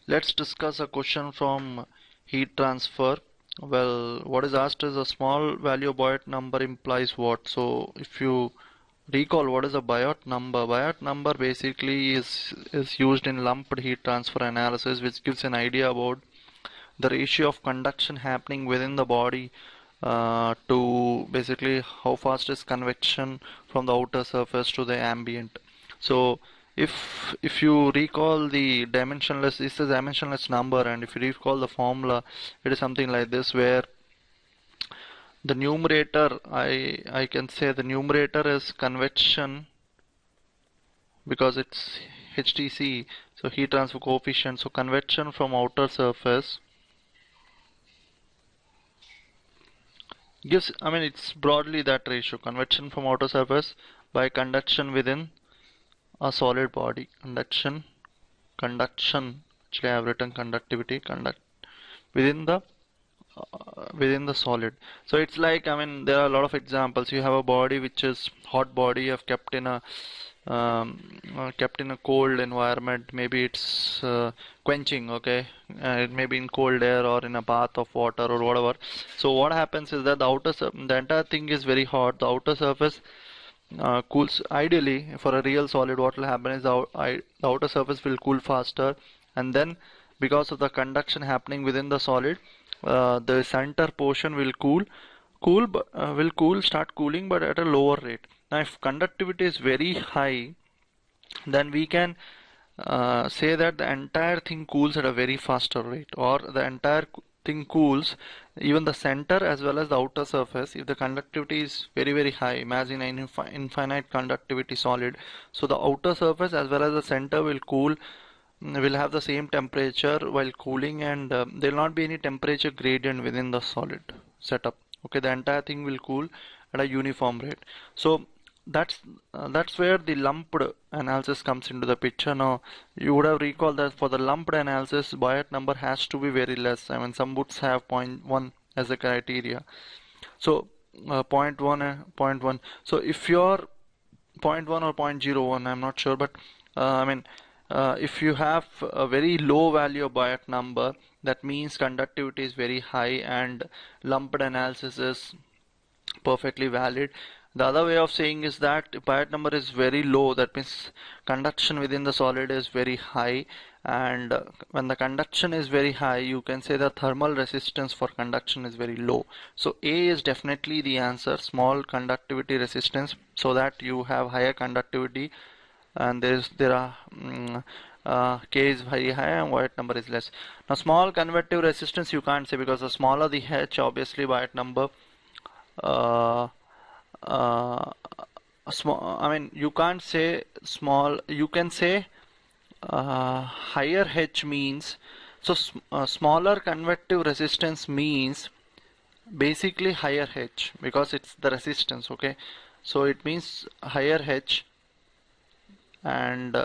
Let's discuss a question from heat transfer. Well, what is asked is a small value Biot number implies what? So if you recall what is a Biot number, Biot number basically is used in lumped heat transfer analysis, which gives an idea about the ratio of conduction happening within the body to basically how fast is convection from the outer surface to the ambient. So if you recall the dimensionless, this is a dimensionless number, and if you recall the formula, it is something like this, where the numerator, I can say the numerator is convection because it's HTC, so heat transfer coefficient. So convection from outer surface gives, I mean, it's broadly that ratio, convection from outer surface by conduction within a solid body. Conduction, actually I have written conductivity, conduct within the solid. So it's like, I mean, there are a lot of examples. You have a body which is hot body, you have kept in a cold environment. Maybe it's quenching, okay, it may be in cold air or in a bath of water or whatever. So what happens is that the entire thing is very hot. The outer surface cools. Ideally, for a real solid, what will happen is the outer surface will cool faster, and then because of the conduction happening within the solid, the center portion will start cooling, but at a lower rate. Now, if conductivity is very high, then we can say that the entire thing cools at a very faster rate, or the entire thing cools, even the center as well as the outer surface. If the conductivity is very high, imagine an infinite conductivity solid, so the outer surface as well as the center will cool, will have the same temperature while cooling, and there will not be any temperature gradient within the solid setup. Okay, the entire thing will cool at a uniform rate. So that's where the lumped analysis comes into the picture. Now you would have recalled that for the lumped analysis, Biot number has to be very less. I mean, some books have zero point 0.1 as a criteria. So zero point 0.1 and zero point 0.1. So if you're 0.1 or 0.01, I'm not sure, but I mean, if you have a very low value of Biot number, that means conductivity is very high and lumped analysis is perfectly valid. The other way of saying is that if Biot number is very low, that means conduction within the solid is very high, and when the conduction is very high, you can say the thermal resistance for conduction is very low. So A is definitely the answer, small conductivity resistance, so that you have higher conductivity, and K is very high and Biot number is less. Now small convective resistance you can't say, because the smaller the H, obviously Biot number uh, uh, small, I mean, you can't say small, you can say higher H means, so smaller convective resistance means basically higher H, because it's the resistance, okay? So it means higher H, and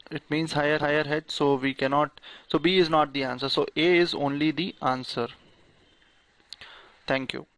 it means higher H, so we cannot, so B is not the answer, so A is only the answer. Thank you.